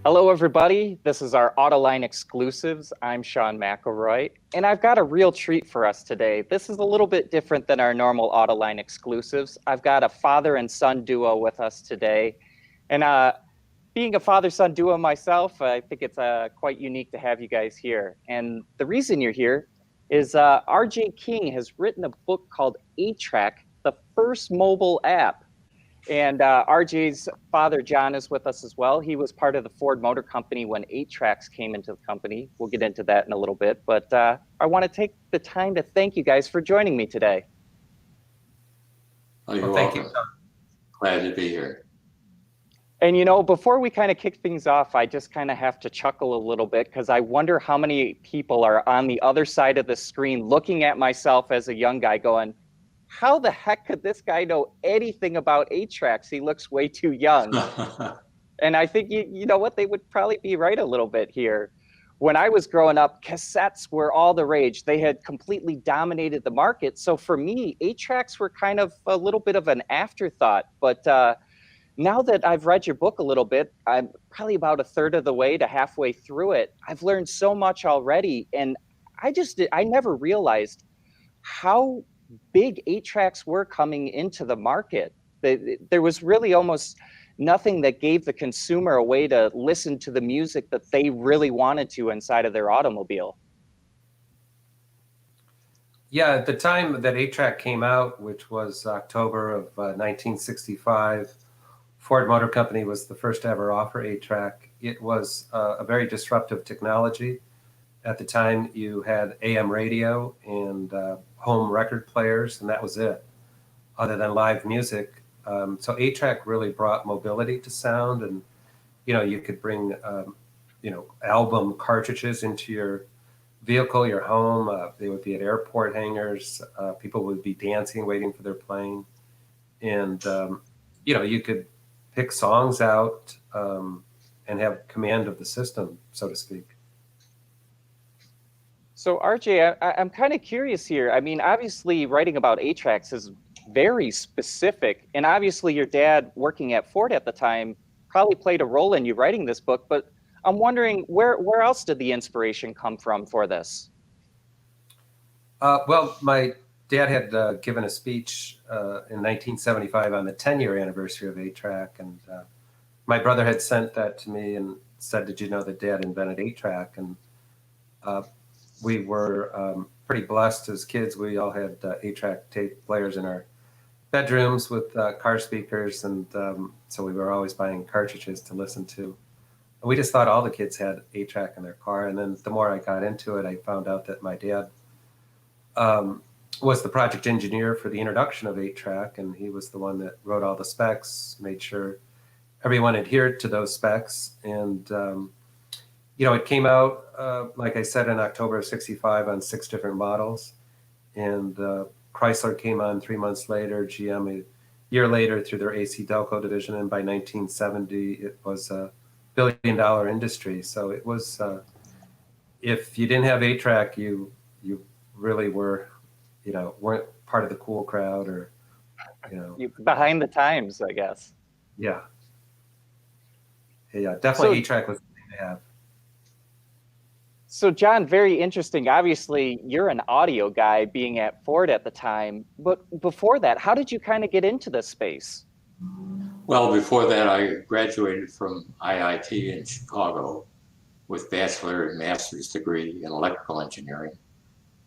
Hello, everybody. This is our Autoline exclusives. I'm Sean McElroy, and I've got a real treat for us today. This is a little bit different than our normal Autoline exclusives. I've got a father and son duo with us today. And being a father-son duo myself, I think it's quite unique to have you guys here. And the reason you're here is RJ King has written a book called 8-Track, the first mobile app. And RJ's father, John, is with us as well. He was part of the Ford Motor Company when 8-Tracks came into the company. We'll get into that in a little bit. But I want to take the time to thank you guys for joining me today. Oh, you're welcome. Glad to be here. And, before we kind of kick things off, I just kind of have to chuckle a little bit because I wonder how many people are on the other side of the screen looking at myself as a young guy going, how the heck could this guy know anything about 8-Tracks? He looks way too young. And I think, you know what, they would probably be right a little bit here. When I was growing up, cassettes were all the rage. They had completely dominated the market. So for me, 8-Tracks were kind of a little bit of an afterthought. But now that I've read your book a little bit, I'm probably about a third of the way to halfway through it. I've learned so much already. And I never realized how big 8-Tracks were coming into the market. There was really almost nothing that gave the consumer a way to listen to the music that they really wanted to inside of their automobile. Yeah, at the time that 8-Track came out, which was October of 1965, Ford Motor Company was the first to ever offer 8-Track. It was a very disruptive technology. At the time, you had AM radio and home record players, and that was it, other than live music. So 8-Track really brought mobility to sound, and you could bring album cartridges into your vehicle, your home. They would be at airport hangars. People would be dancing, waiting for their plane, and you could pick songs out and have command of the system, so to speak. So RJ, I'm kind of curious here. I mean, obviously writing about 8-Tracks is very specific. And obviously your dad working at Ford at the time probably played a role in you writing this book. But I'm wondering, where else did the inspiration come from for this? Well, my dad had given a speech in 1975 on the 10-year anniversary of 8-Track. And my brother had sent that to me and said, did you know that Dad invented 8-Track? And we were pretty blessed as kids. We all had 8-Track tape players in our bedrooms with car speakers, and so we were always buying cartridges to listen to. And we just thought all the kids had 8-Track in their car. And then the more I got into it, I found out that my dad was the project engineer for the introduction of 8-Track, and he was the one that wrote all the specs, made sure everyone adhered to those specs. And it came out, like I said, in October of 65 on 6 different models. And Chrysler came on 3 months later, GM a year later through their AC Delco division. And by 1970, it was a billion-dollar industry. So it was, if you didn't have 8-Track, you really were, weren't part of the cool crowd, or, behind the times, I guess. Yeah. Yeah, definitely 8-Track was the thing to have. So John, very interesting. Obviously, you're an audio guy being at Ford at the time. But before that, how did you kind of get into this space? Well, before that, I graduated from IIT in Chicago with bachelor and master's degree in electrical engineering.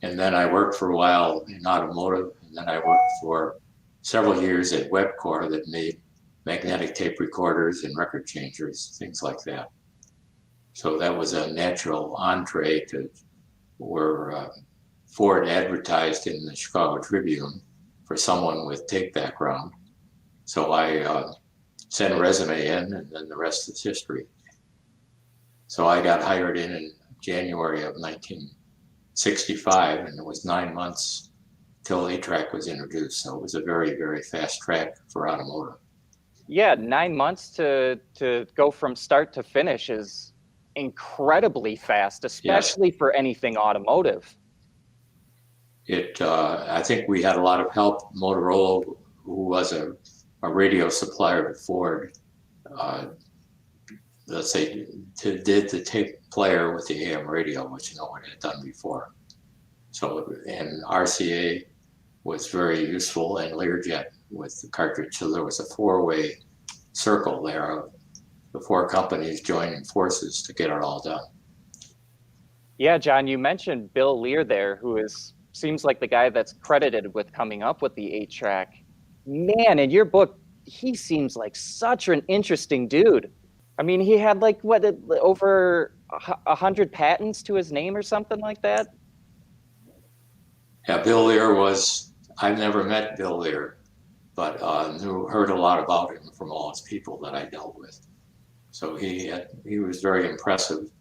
And then I worked for a while in automotive. And then I worked for several years at Webcor that made magnetic tape recorders and record changers, things like that. So that was a natural entree to where Ford advertised in the Chicago Tribune for someone with tape background. So I sent a resume in, and then the rest is history. So I got hired in January of 1965, and it was 9 months till 8-Track was introduced. So it was a very, very fast track for automotive. Yeah, 9 months to go from start to finish is incredibly fast, especially for anything automotive. I think we had a lot of help. Motorola, who was a radio supplier at Ford, let's say, did the tape player with the AM radio, which no one had done before. So, and RCA was very useful, and Learjet with the cartridge. So there was a four-way circle there of the four companies joining forces to get it all done. Yeah, John, you mentioned Bill Lear there, who seems like the guy that's credited with coming up with the 8-track. Man, in your book, he seems like such an interesting dude. I mean, he had like what, over 100 patents to his name or something like that. Yeah, Bill Lear was, I've never met Bill Lear, but heard a lot about him from all his people that I dealt with. So he was very impressive.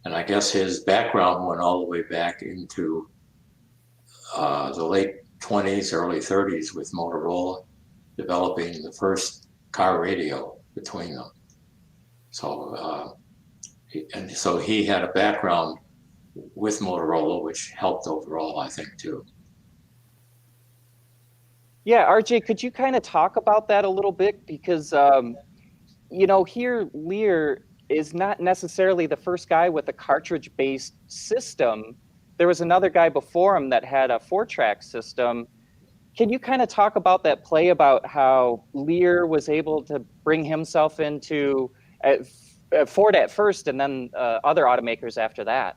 And I guess his background went all the way back into the late 20s, early 30s with Motorola developing the first car radio between them. So, so he had a background with Motorola, which helped overall, I think, too. Yeah, RJ, could you kind of talk about that a little bit? Because, you know, here Lear is not necessarily the first guy with a cartridge-based system. There was another guy before him that had a 4-track system. Can you kind of talk about that play about how Lear was able to bring himself into Ford at first and then other automakers after that?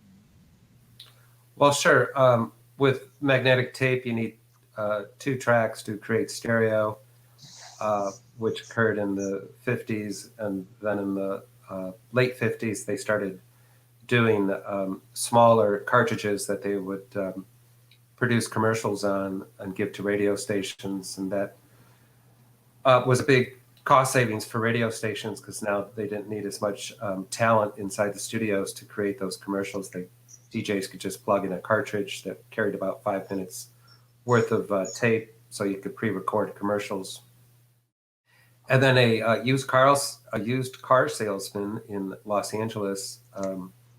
Well, sure. With magnetic tape, you need 2 tracks to create stereo, which occurred in the 50s. And then in the late 50s, they started doing smaller cartridges that they would produce commercials on and give to radio stations. And that was a big cost savings for radio stations because now they didn't need as much talent inside the studios to create those commercials. DJs could just plug in a cartridge that carried about 5 minutes worth of tape, so you could pre-record commercials. And then a used car salesman in Los Angeles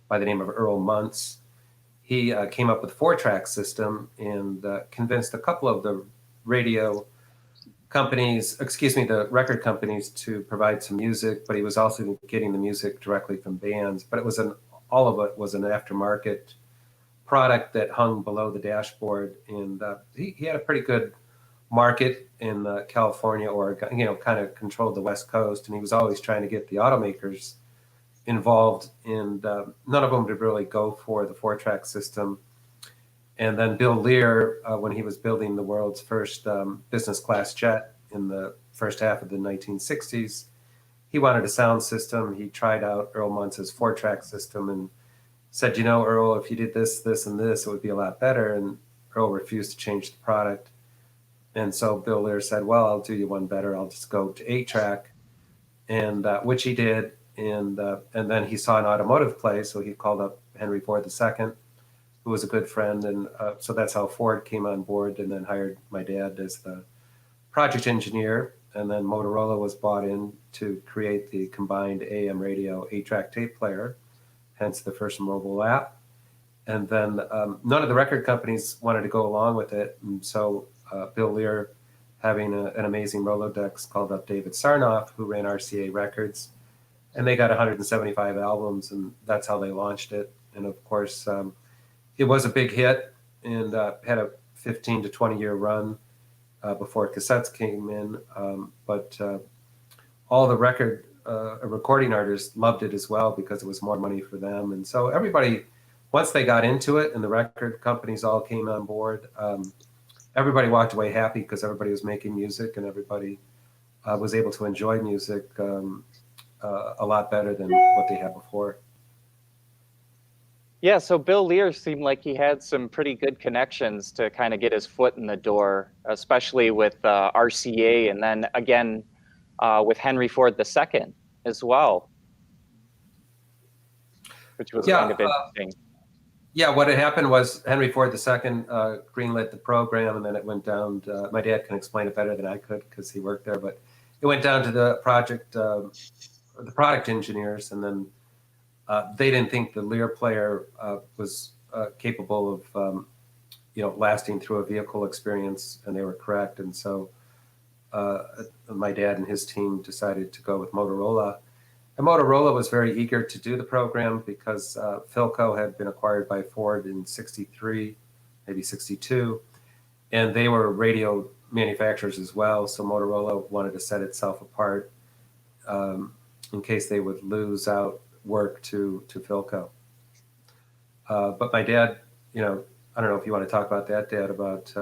by the name of Earl Muntz, he came up with a 4-track system and convinced a couple of the the record companies to provide some music, but he was also getting the music directly from bands. But all of it was an aftermarket product that hung below the dashboard. And he had a pretty good market in California, Oregon, kind of controlled the West Coast. And he was always trying to get the automakers involved. And none of them would really go for the 4-track system. And then Bill Lear, when he was building the world's first business class jet in the first half of the 1960s, he wanted a sound system. He tried out Earl Muntz's 4-track system and said, Earl, if you did this, this, and this, it would be a lot better. And Earl refused to change the product. And so Bill Lear said, well, I'll do you one better. I'll just go to 8-track, and which he did. And then he saw an automotive play, so he called up Henry Ford II, who was a good friend. And so that's how Ford came on board and then hired my dad as the project engineer. And then Motorola was brought in to create the combined AM radio 8-track tape player, hence the first mobile app. And then none of the record companies wanted to go along with it. And so Bill Lear, having an amazing Rolodex, called up David Sarnoff, who ran RCA Records. And they got 175 albums, and that's how they launched it. And of course, it was a big hit and had a 15 to 20 year run before cassettes came in. But all the recording artists loved it as well because it was more money for them. And so everybody, once they got into it and the record companies all came on board, everybody walked away happy because everybody was making music and everybody was able to enjoy music a lot better than what they had before. Yeah, so Bill Lear seemed like he had some pretty good connections to kind of get his foot in the door, especially with RCA and then again with Henry Ford II as well, which was kind of interesting. Yeah, what had happened was Henry Ford II greenlit the program, and then it went down to, my dad can explain it better than I could because he worked there, but it went down to the product engineers, and then they didn't think the Lear player was capable of, lasting through a vehicle experience, and they were correct. And so my dad and his team decided to go with Motorola. And Motorola was very eager to do the program because Philco had been acquired by Ford in 63, maybe 62, and they were radio manufacturers as well. So Motorola wanted to set itself apart in case they would lose out work to Philco. But my dad, I don't know if you want to talk about that, Dad, about,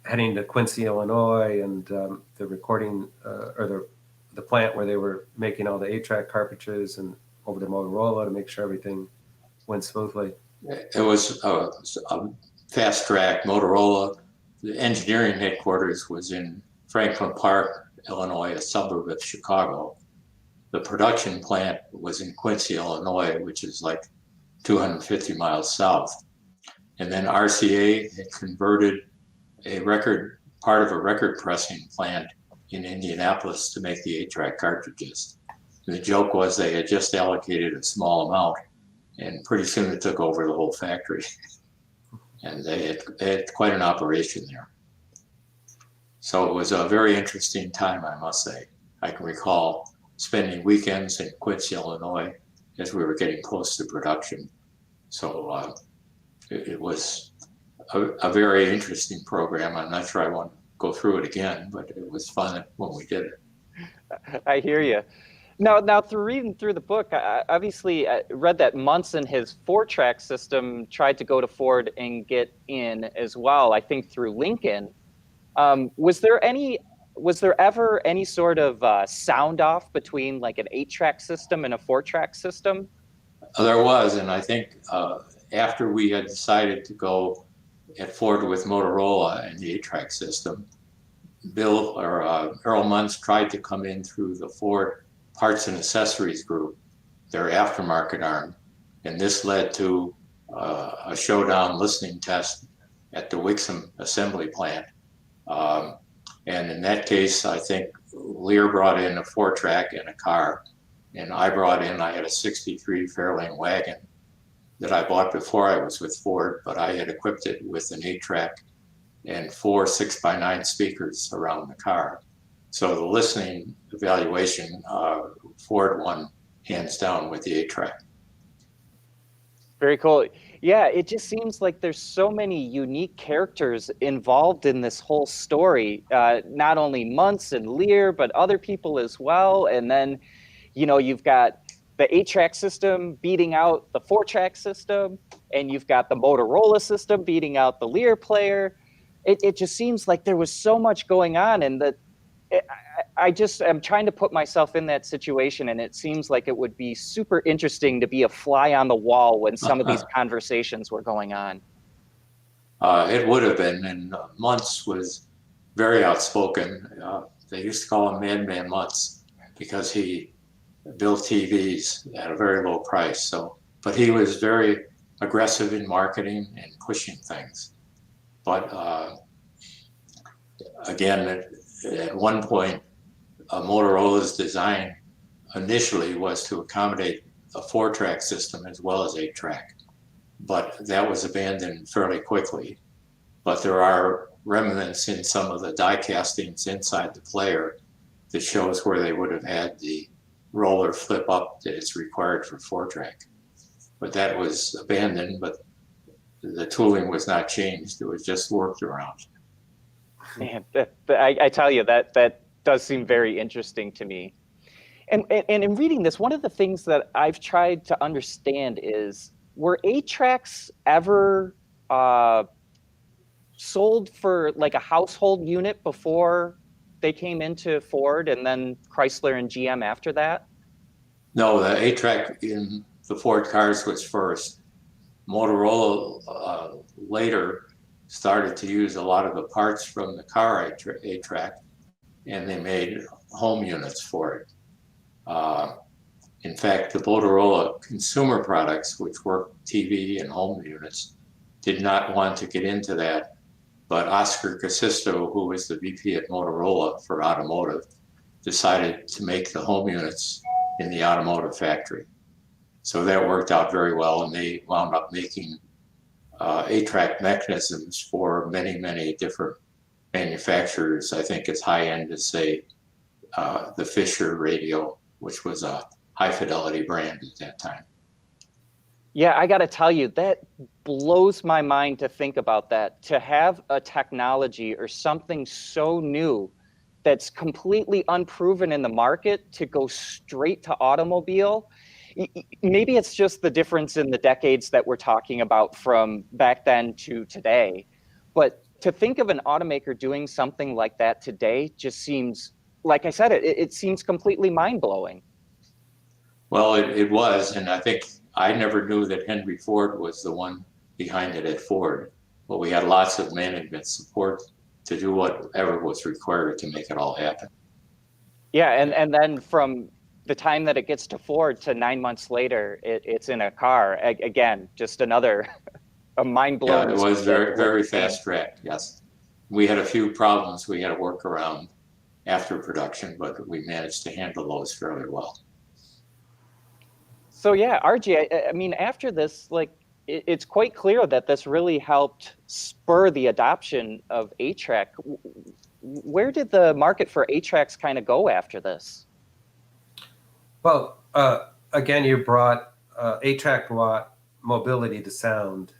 heading to Quincy, Illinois, and the recording or the plant where they were making all the 8-track cartridges, and over to Motorola to make sure everything went smoothly. It was a fast track. Motorola, the engineering headquarters was in Franklin Park, Illinois, a suburb of Chicago. The production plant was in Quincy, Illinois, which is like 250 miles south. And then RCA had converted part of a record pressing plant in Indianapolis to make the 8-track cartridges. And the joke was they had just allocated a small amount, and pretty soon it took over the whole factory. And they had quite an operation there. So it was a very interesting time, I must say. I can recall spending weekends in Quincy, Illinois, as we were getting close to production. So it was a very interesting program. I'm not sure I want to go through it again, but it was fun when we did it. I hear you. Now, through reading through the book, I obviously read that Munson, his 4-track system, tried to go to Ford and get in as well, I think through Lincoln. Was there ever any sort of sound off between like an 8-track system and a 4-track system? There was, and I think after we had decided to go at Ford with Motorola and the 8-track system, Earl Munz tried to come in through the Ford Parts and Accessories Group, their aftermarket arm, and this led to a showdown listening test at the Wixom assembly plant. And in that case, I think Lear brought in a 4-track and a car, and I had a 63 Fairlane wagon that I bought before I was with Ford, but I had equipped it with an 8-track and 4 6x9 speakers around the car. So the listening evaluation, Ford won hands down with the 8-track. Very cool. Yeah, it just seems like there's so many unique characters involved in this whole story. Not only Muntz and Lear, but other people as well. And then, you've got the 8-track system beating out the 4-track system, and you've got the Motorola system beating out the Lear player. It just seems like there was so much going on, and that I just am trying to put myself in that situation, and it seems like it would be super interesting to be a fly on the wall when some of these conversations were going on. It would have been, and Muntz was very outspoken. They used to call him Madman Muntz because he built TVs at a very low price. But he was very aggressive in marketing and pushing things. But again, at one point, Motorola's design initially was to accommodate a 4-track system as well as 8-track, but that was abandoned fairly quickly. But there are remnants in some of the die castings inside the player that shows where they would have had the roller flip up that is required for 4-track. But that was abandoned, but the tooling was not changed. It was just worked around. Man, I tell you, that does seem very interesting to me. And in reading this, one of the things that I've tried to understand is, were 8-tracks ever sold for like a household unit before they came into Ford, and then Chrysler and GM after that? No, the 8-track in the Ford cars was first. Motorola later started to use a lot of the parts from the car 8-track, and they made home units for it. In fact, the Motorola consumer products, which were TV and home units, did not want to get into that. But Oscar Casisto, who was the VP at Motorola for automotive, decided to make the home units in the automotive factory. So that worked out very well, and they wound up making 8-track mechanisms for many, many different manufacturers. I think as high-end as, say, the Fisher radio which was a high fidelity brand at that time. Yeah, I got to tell you, that blows my mind to think about that. To have a technology or something so new that's completely unproven in the market to go straight to automobile. Maybe it's just the difference in the decades that we're talking about from back then to today. But to think of an automaker doing something like that today just seems, like I said, it seems completely mind-blowing. Well, it was, and I think I never knew that Henry Ford was the one behind it at Ford, but we had lots of management support to do whatever was required to make it all happen. Yeah, and then from the time that it gets to Ford to 9 months later, it's in a car. Again, just another a mind-blowing. Yeah, it was very fast track, yes. We had a few problems we had to work around after production, but we managed to handle those fairly well. So yeah, RG, I mean, after this, like, it's quite clear that this really helped spur the adoption of 8-track. Where did the market for 8-tracks kind of go after this? Well, again, you brought 8-track brought mobility to sound,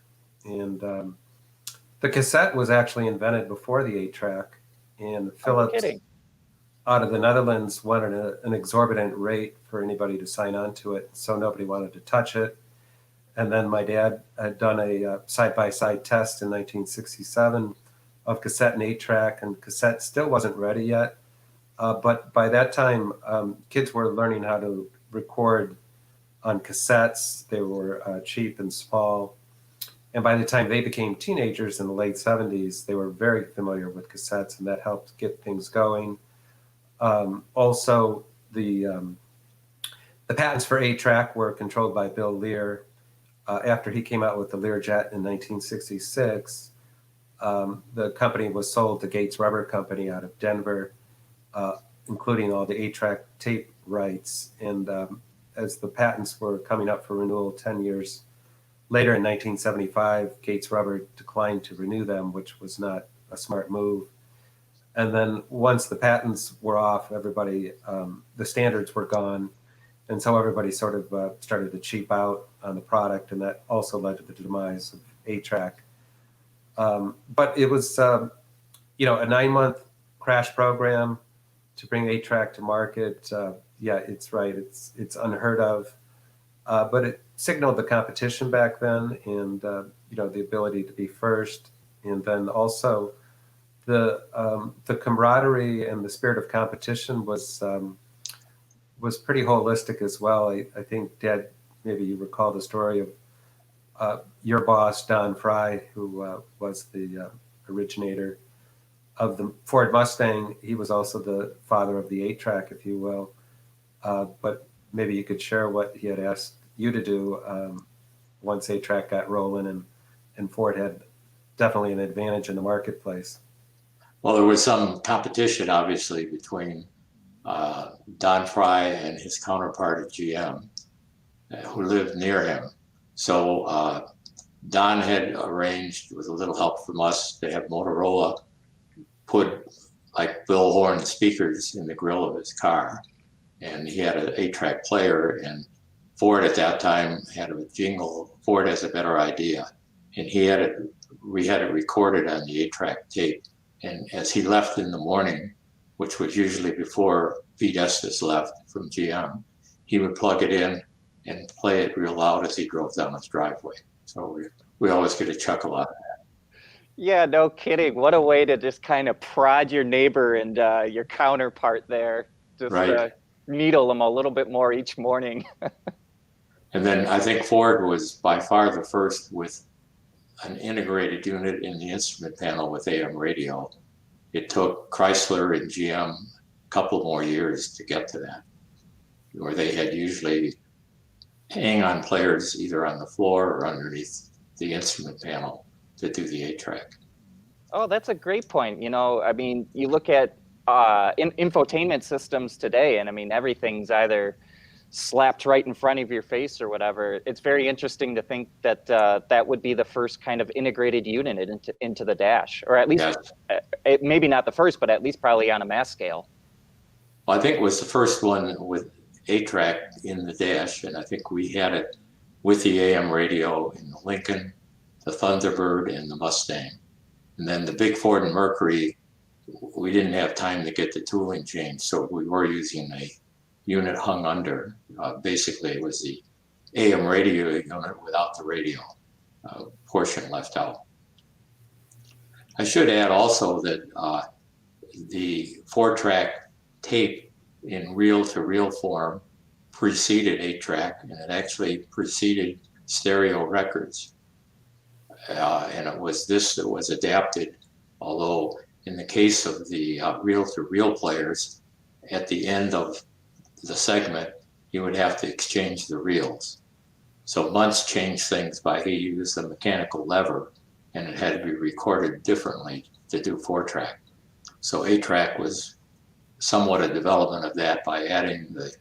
and the cassette was actually invented before the 8-track, and Philips out of the Netherlands wanted an exorbitant rate for anybody to sign on to it, so nobody wanted to touch it. And then my dad had done a side-by-side test in 1967 of cassette and 8-track, and cassette still wasn't ready yet. But by that time, kids were learning how to record on cassettes. They were cheap and small. And by the time they became teenagers in the late 70s, they were very familiar with cassettes, and that helped get things going. Also, the patents for 8-track were controlled by Bill Lear. After he came out with the Learjet in 1966, the company was sold to Gates Rubber Company out of Denver, including all the 8-track tape rights. And as the patents were coming up for renewal 10 years later in 1975, Gates Rubber declined to renew them, which was not a smart move. And then once the patents were off, everybody, the standards were gone. And so everybody sort of started to cheap out on the product, and that also led to the demise of 8-track. But it was, a 9-month crash program to bring 8-track to market. Yeah, it's right. It's unheard of. But it signaled the competition back then, and the ability to be first, and then also the camaraderie and the spirit of competition was pretty holistic as well. I think, Dad, maybe you recall the story of your boss, Don Fry, who was the originator of the Ford Mustang. He was also the father of the 8-track, if you will. But maybe you could share what he had asked you to do once 8-track got rolling, and Ford had definitely an advantage in the marketplace. Well, there was some competition, obviously, between Don Fry and his counterpart at GM, who lived near him. So Don had arranged, with a little help from us, to have Motorola put like Bill Horn speakers in the grill of his car. And he had an 8-track player, and Ford at that time had a jingle, Ford Has a Better Idea. And we had it recorded on the 8-track tape. And as he left in the morning, which was usually before Pete Estes left from GM, he would plug it in and play it real loud as he drove down his driveway. So we always get a chuckle out of that. Yeah, no kidding. What a way to just kind of prod your neighbor and your counterpart there. Just right. Needle them a little bit more each morning. And then I think Ford was by far the first with an integrated unit in the instrument panel with AM radio. It took Chrysler and GM a couple more years to get to that, where they had usually hang-on players either on the floor or underneath the instrument panel to do the 8-track. Oh, that's a great point. I mean, you look at infotainment systems today, and I mean, everything's either slapped right in front of your face or whatever. It's very interesting to think that that would be the first kind of integrated unit into the dash, or at least maybe not the first, but at least probably on a mass scale. Well, I think it was the first one 8-track in the dash, and I think we had it with the AM radio in the Lincoln, the Thunderbird, and the Mustang. And then the big Ford and Mercury, we didn't have time to get the tooling changed, so we were using a unit hung under. Basically, it was the AM radio unit without the radio portion left out. I should add also that the 4-track tape in reel-to-reel form preceded 8-track, and it actually preceded stereo records. And it was this that was adapted, although in the case of the reel-to-reel players, at the end of the segment, you would have to exchange the reels. So Muntz changed things by he used a mechanical lever, and it had to be recorded differently to do 4-track. So 8-track was somewhat a development of that by adding the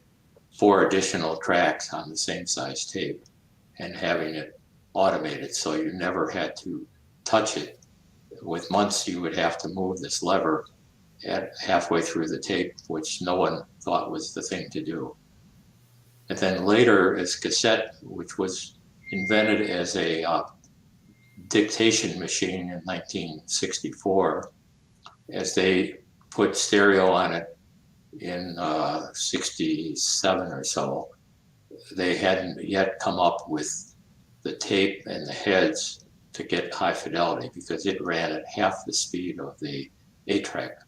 4 additional tracks on the same size tape and having it automated, so you never had to touch it. With Muntz, you would have to move this lever at halfway through the tape, which no one thought was the thing to do. And then later, as cassette, which was invented as a dictation machine in 1964, as they put stereo on it in 67 or so, they hadn't yet come up with the tape and the heads to get high fidelity, because it ran at half the speed of the 8-track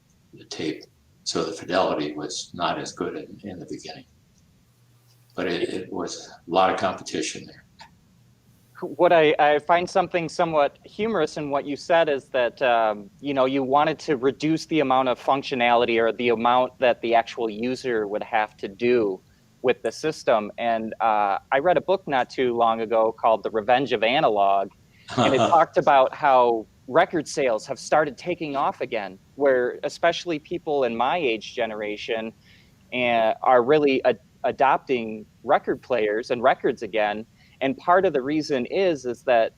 tape. So the fidelity was not as good in the beginning. But it was a lot of competition there. What I find something somewhat humorous in what you said is that, you wanted to reduce the amount of functionality or the amount that the actual user would have to do with the system. And I read a book not too long ago called The Revenge of Analog, and it talked about how record sales have started taking off again, where especially people in my age generation are really adopting record players and records again. And part of the reason is that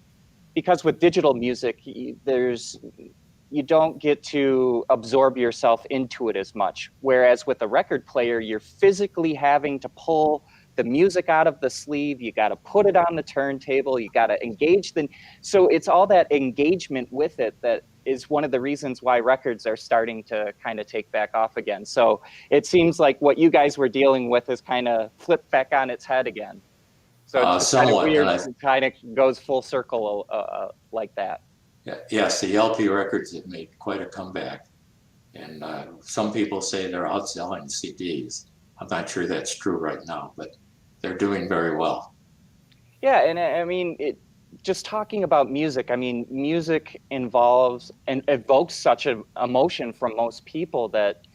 because with digital music, you don't get to absorb yourself into it as much. Whereas with a record player, you're physically having to pull the music out of the sleeve. You got to put it on the turntable. You got to engage so it's all that engagement with it that is one of the reasons why records are starting to kind of take back off again. So it seems like what you guys were dealing with is kind of flipped back on its head again. So it's kind of weird. It kind of goes full circle like that. Yeah, yes, the LP records have made quite a comeback. And some people say they're outselling CDs. I'm not sure that's true right now, but they're doing very well. Yeah, and I mean, just talking about music, I mean, music involves and evokes such an emotion from most people that,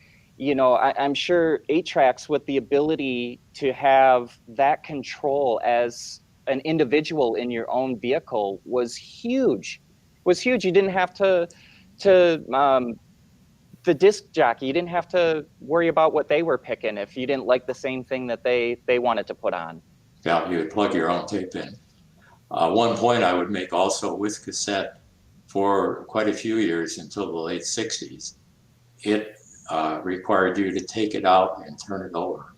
I'm sure 8-tracks with the ability to have that control as an individual in your own vehicle was huge. You didn't have to the disc jockey, you didn't have to worry about what they were picking if you didn't like the same thing that they wanted to put on. Yeah, you would plug your own tape in. One point I would make also with cassette, for quite a few years until the late 60s, it required you to take it out and turn it over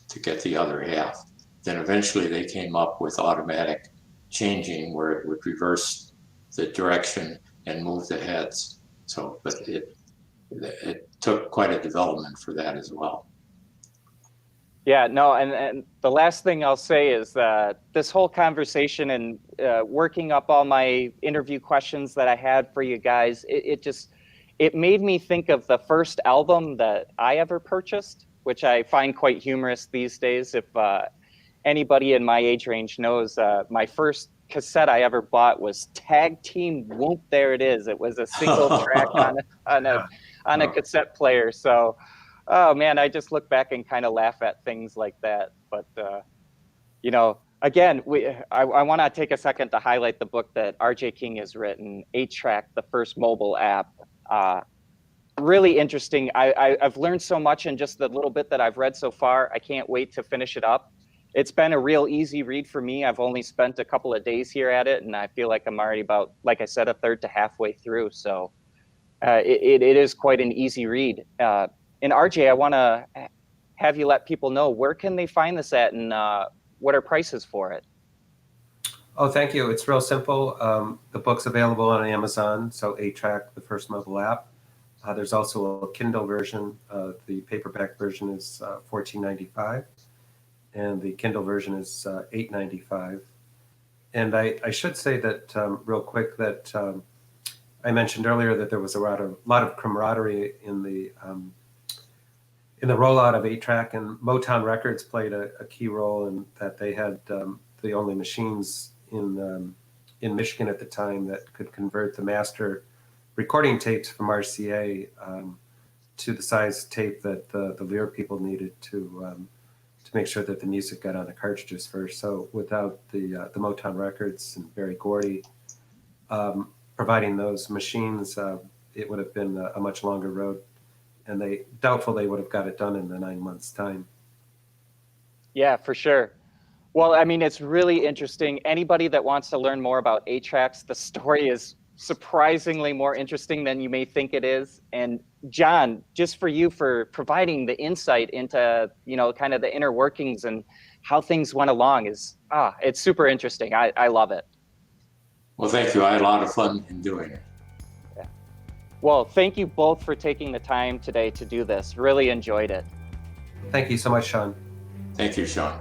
to get the other half. Then eventually they came up with automatic changing where it would reverse the direction and move the heads. So, but it took quite a development for that as well. Yeah, no, and the last thing I'll say is that this whole conversation and working up all my interview questions that I had for you guys, it made me think of the first album that I ever purchased, which I find quite humorous these days. If anybody in my age range knows, my first cassette I ever bought was Tag Team Whoop. There it is. It was a single track on a cassette player. So, oh man, I just look back and kind of laugh at things like that. But again, I want to take a second to highlight the book that RJ King has written, 8-Track, the first mobile app. Really interesting. I've learned so much in just the little bit that I've read so far. I can't wait to finish it up. It's been a real easy read for me. I've only spent a couple of days here at it, and I feel like I'm already about, like I said, a third to halfway through. So it is quite an easy read. And RJ, I want to have you let people know where can they find this at, and what are prices for it? Oh, thank you. It's real simple. The book's available on Amazon, so 8-Track, the first mobile app. There's also a Kindle version. The paperback version is $14.95, and the Kindle version is $8.95. And I should say that real quick that I mentioned earlier that there was a lot of camaraderie in the rollout of 8-Track, and Motown Records played a key role in that. They had the only machines in Michigan at the time that could convert the master recording tapes from RCA to the size tape that the Lear people needed to make sure that the music got on the cartridges first. So without the Motown Records and Barry Gordy providing those machines, it would have been a much longer road, and doubtful they would have got it done in the 9 months' time. Yeah, for sure. Well, I mean, it's really interesting. Anybody that wants to learn more about 8-Tracks, the story is surprisingly more interesting than you may think it is. And John, just for you for providing the insight into, kind of the inner workings and how things went along it's super interesting. I love it. Well, thank you. I had a lot of fun in doing it. Yeah. Well, thank you both for taking the time today to do this. Really enjoyed it. Thank you so much, Sean. Thank you, Sean.